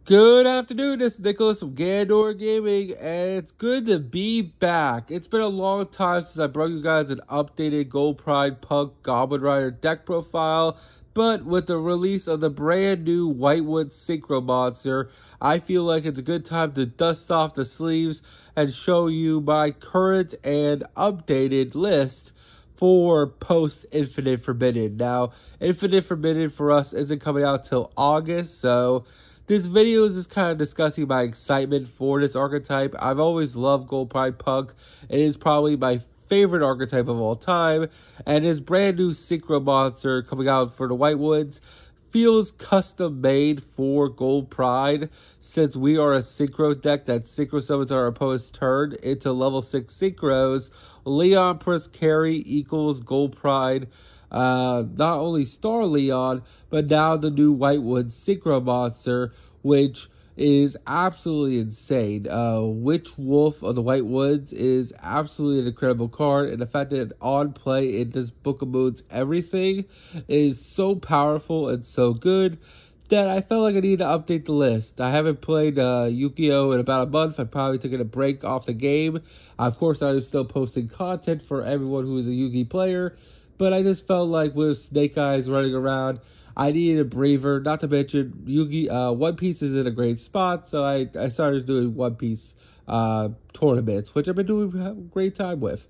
Good afternoon, this is Nicholas from Gandor Gaming, and it's good to be back. It's been a long time since I brought you guys an updated Gold Pride P.U.N.K Goblin Rider deck profile, but with the release of the brand new Whitewood Synchro Monster, I feel like it's a good time to dust off the sleeves and show you my current and updated list for post Infinite Forbidden. Now, Infinite Forbidden for us isn't coming out till August, so this video is just kind of discussing my excitement for this archetype. I've always loved Gold Pride P.U.N.K. It is probably my favorite archetype of all time, and this brand new Synchro Monster coming out for the Whitewoods feels custom made for Gold Pride, since we are a Synchro deck that Synchro summons our opponent's turn into level 6 Synchros. Leon plus carry equals Gold Pride. Not only Star Leon, but now the new Whitewood Synchro Monster, which is absolutely insane. Witch Wolf of the Whitewoods is absolutely an incredible card, and the fact that on play it does Book of Moons everything is so powerful and so good that I felt like I needed to update the list. I haven't played Yu-Gi-Oh! In about a month. I'm probably taking a break off the game. Of course, I'm still posting content for everyone who is a Yu-Gi player, but I just felt like with Snake Eyes running around, I needed a breather. Not to mention, Yu-Gi One Piece is in a great spot, so I started doing One Piece tournaments, which I've been doing a great time with.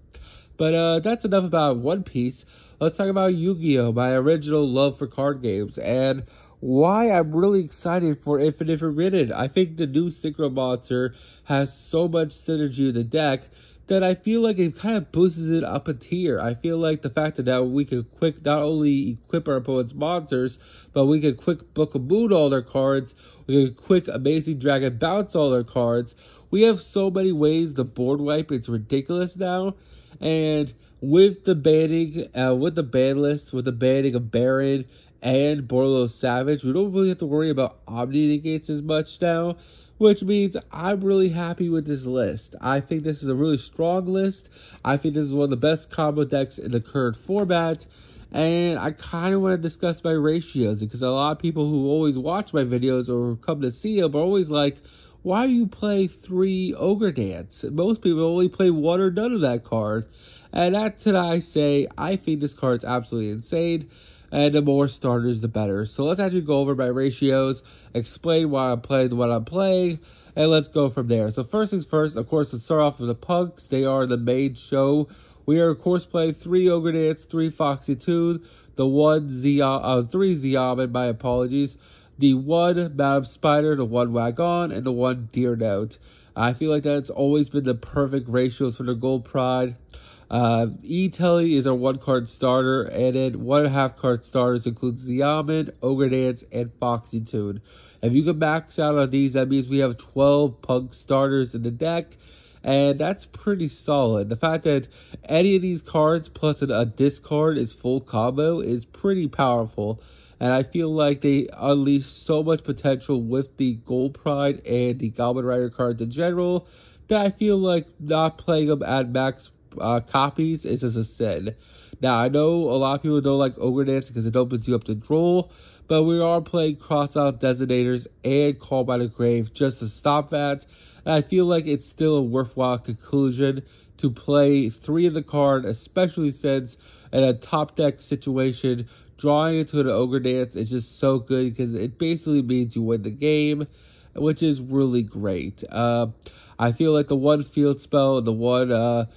But that's enough about One Piece. Let's talk about Yu-Gi-Oh! My original love for card games, and why I'm really excited for Infinite Forbidden. I think the new Synchro Monster has so much synergy in the deck that I feel like it kind of boosts it up a tier. I feel like the fact that now we can quick not only equip our opponent's monsters, but we can quick Book of Moon all their cards, we can quick Amazing Dragon bounce all their cards. We have so many ways to board wipe, it's ridiculous now. And with the banning, with the ban list, with the banning of Baron and Borlo Savage, we don't really have to worry about Omni Negates as much now, which means I'm really happy with this list. I think this is a really strong list. I think this is one of the best combo decks in the current format, and I kind of want to discuss my ratios, because a lot of people who always watch my videos or come to see them are always like, why do you play 3 Ogre Dance? Most people only play 1 or none of that card, and that's what I say. I think this card's absolutely insane, and the more starters, the better. So let's actually go over my ratios, explain why I'm playing what I'm playing, and let's go from there. So first things first, of course, let's start off with the P.U.N.Ks. They are the main show. We are, of course, playing 3 Ogre Dance, 3 Foxy Toon, the 3 Zeoman, my apologies, the 1 Madam Spider, the 1 Wagon, and the 1 Deer Note. I feel like that's always been the perfect ratios for the Gold Pride. E-Telly is our 1-card starter, and then 1.5 card starters include Zeoman, Ogre Dance, and Foxy Toon. If you can max out on these, that means we have 12 P.U.N.K starters in the deck, and that's pretty solid. The fact that any of these cards plus a discard is full combo is pretty powerful, and I feel like they unleash so much potential with the Gold Pride and the Goblin Rider cards in general that I feel like not playing them at max copies is just a sin. Now, I know a lot of people don't like Ogre Dance because it opens you up to Droll, but we are playing Cross-Out Designators and Call by the Grave just to stop that, and I feel like it's still a worthwhile conclusion to play 3 of the card, especially since in a top deck situation, drawing into an Ogre Dance is just so good because it basically means you win the game, which is really great. I feel like the 1 field spell and the 1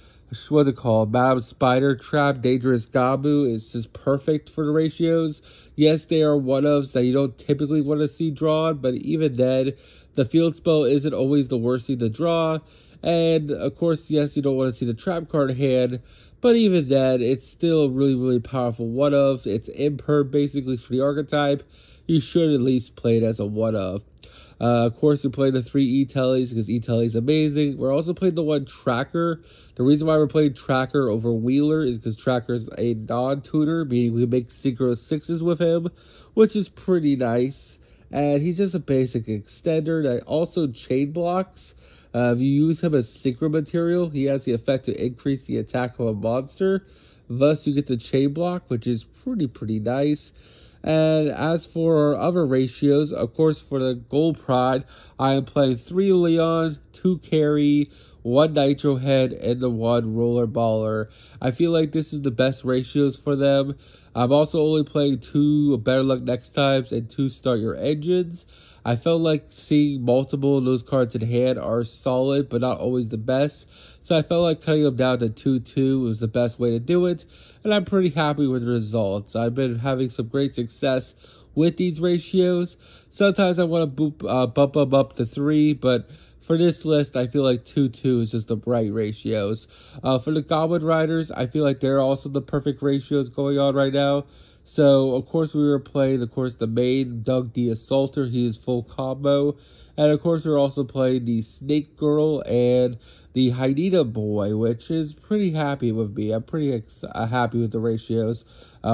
what's it called, Madam Spider, Trap, Dangerous Gabu is just perfect for the ratios. Yes, they are one-ofs that you don't typically want to see drawn, but even then, the field spell isn't always the worst thing to draw. And, of course, yes, you don't want to see the Trap card hand, but even then, it's still a really, really powerful one-of. It's imperm, basically, for the archetype. You should at least play it as a one-of. Of course, we play the 3 E-Tellys because E-Telly is amazing. We're also playing the 1 Tracker. The reason why we're playing Tracker over Wheeler is because Tracker is a non-tuner, meaning we make Synchro 6s with him, which is pretty nice. And he's just a basic extender that also chain blocks. If you use him as Synchro material, he has the effect to increase the attack of a monster. Thus, you get the chain block, which is pretty nice. And as for our other ratios, of course, for the Gold Pride, I am playing 3 Leon, 2 Carry, 1 Nitro Head, and the 1 Roller Baller. I feel like this is the best ratios for them. I'm also only playing 2 Better Luck Next Times and 2 Start Your Engines. I felt like seeing multiple of those cards in hand are solid, but not always the best. So I felt like cutting them down to 2-2 was the best way to do it. And I'm pretty happy with the results. I've been having some great success with these ratios. Sometimes I want to bump them up to 3, but for this list, I feel like 2-2 is just the right ratios. For the Goblin Riders, I feel like they're also the perfect ratios going on right now. So, of course, we were playing, the main Doug the Assaulter. He is full combo. And, of course, we're also playing the Snake Girl and the Hyena Boy, which is pretty happy with me. I'm pretty happy with the ratios.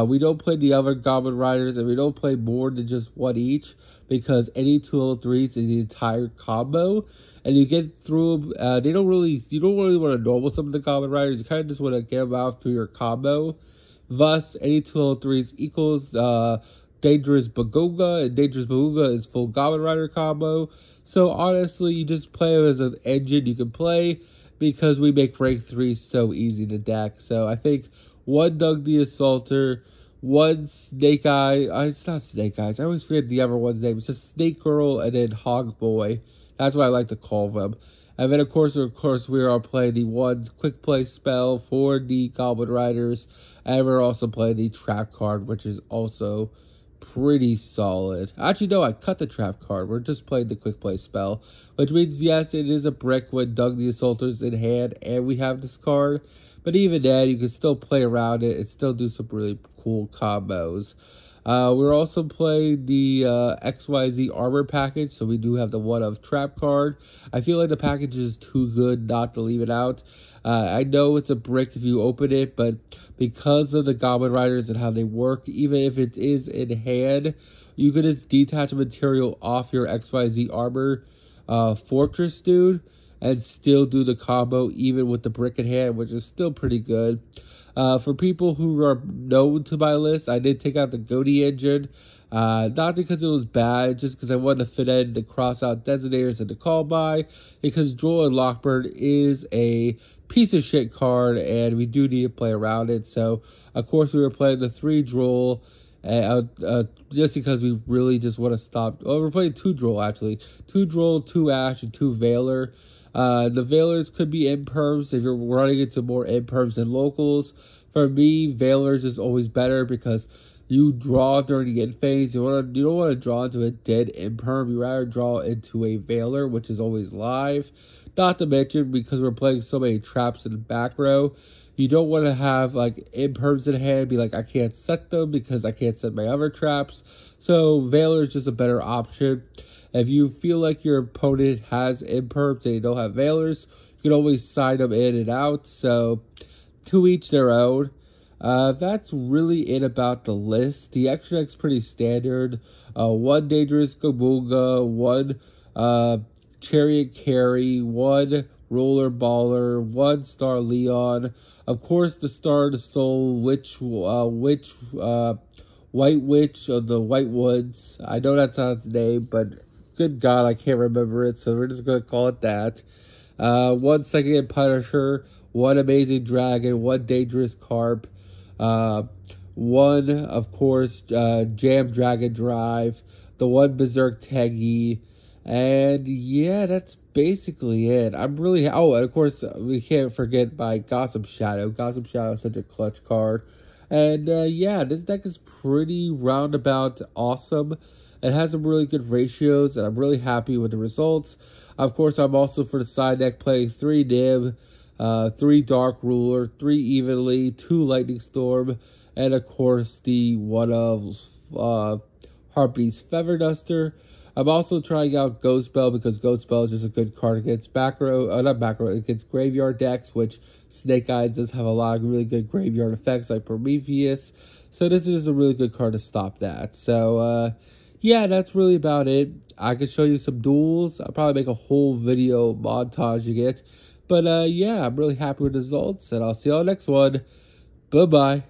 We don't play the other Goblin Riders, and we don't play more than just 1 each, because any 203s is the entire combo. And you get through them, you don't really want to normal some of the Goblin Riders. You kind of just want to get them out through your combo. Thus, any 203s equals Dangerous Bagunga, and Dangerous Bagunga is full Goblin Rider combo. So, honestly, you just play them as an engine you can play, because we make rank 3 so easy to deck. So, I think 1 Doug the Assaulter, 1 Snake Eye, it's not Snake Eyes, I always forget the other one's name. It's just Snake Girl and then Hog Boy. That's what I like to call them. And then, of course, we are playing the 1 quick play spell for the Goblin Riders. And we're also playing the trap card, which is also pretty solid. Actually, no, I cut the trap card. We're just playing the quick play spell, which means, yes, it is a brick when Doug the Assaulter's in hand and we have this card. But even then, you can still play around it and still do some really cool combos. We're also playing the XYZ armor package, so we do have the 1 of trap card. I feel like the package is too good not to leave it out. I know it's a brick if you open it, but because of the Goblin Riders and how they work, even if it is in hand, you can just detach a material off your XYZ armor fortress dude and still do the combo even with the brick in hand, which is still pretty good. For people who are known to my list, I did take out the Goaty engine. Not because it was bad, just because I wanted to fit in the cross out designators and the call by, because Droll and Lockbird is a piece of shit card, and we do need to play around it. So, of course, we were playing the 3 Droll, just because we really just want to stop. Oh, we're playing 2 Droll, actually. 2 Droll, 2 Ash, and 2 Veiler. The Veilers could be imperms if you're running into more imperms than locals. For me, Veilers is always better because you draw during the end phase. You don't want to draw into a dead imperm. You rather draw into a Veiler, which is always live. Not to mention, because we're playing so many traps in the back row, you don't want to have like imperms in hand, be like, I can't set them because I can't set my other traps. So Veiler is just a better option. If you feel like your opponent has imperms and you don't have Veilers, you can always side them in and out. So, to each their own. That's really it about the list. The extra deck's pretty standard. 1 Dangerous Gaboonga, 1 Chariot Carry, 1 Roller Baller, 1 Star Leon. Of course, the Star of the Soul, White Witch of the White Woods. I know that's not its name, but good God, I can't remember it, so we're just going to call it that. 1 Second Punisher, 1 Amazing Dragon, 1 Dangerous Carp, 1, of course, Jam Dragon Drive, the 1 Berserk Teggy, and yeah, that's basically it. I'm really, oh, and of course, we can't forget my Gossip Shadow. Gossip Shadow is such a clutch card. And yeah, this deck is pretty roundabout awesome. It has some really good ratios, and I'm really happy with the results. Of course, I'm also for the side deck playing 3 Nim, 3 Dark Ruler, 3 Evenly, 2 Lightning Storm, and of course the 1 of Harpy's Feather Duster. I'm also trying out Ghost Bell because Ghost Bell is just a good card against against graveyard decks, which Snake Eyes does have a lot of really good graveyard effects like Prometheus. So this is a really good card to stop that. So, yeah, that's really about it. I could show you some duels. I'll probably make a whole video montaging it. But, yeah, I'm really happy with the results, and I'll see you all next one. Bye-bye.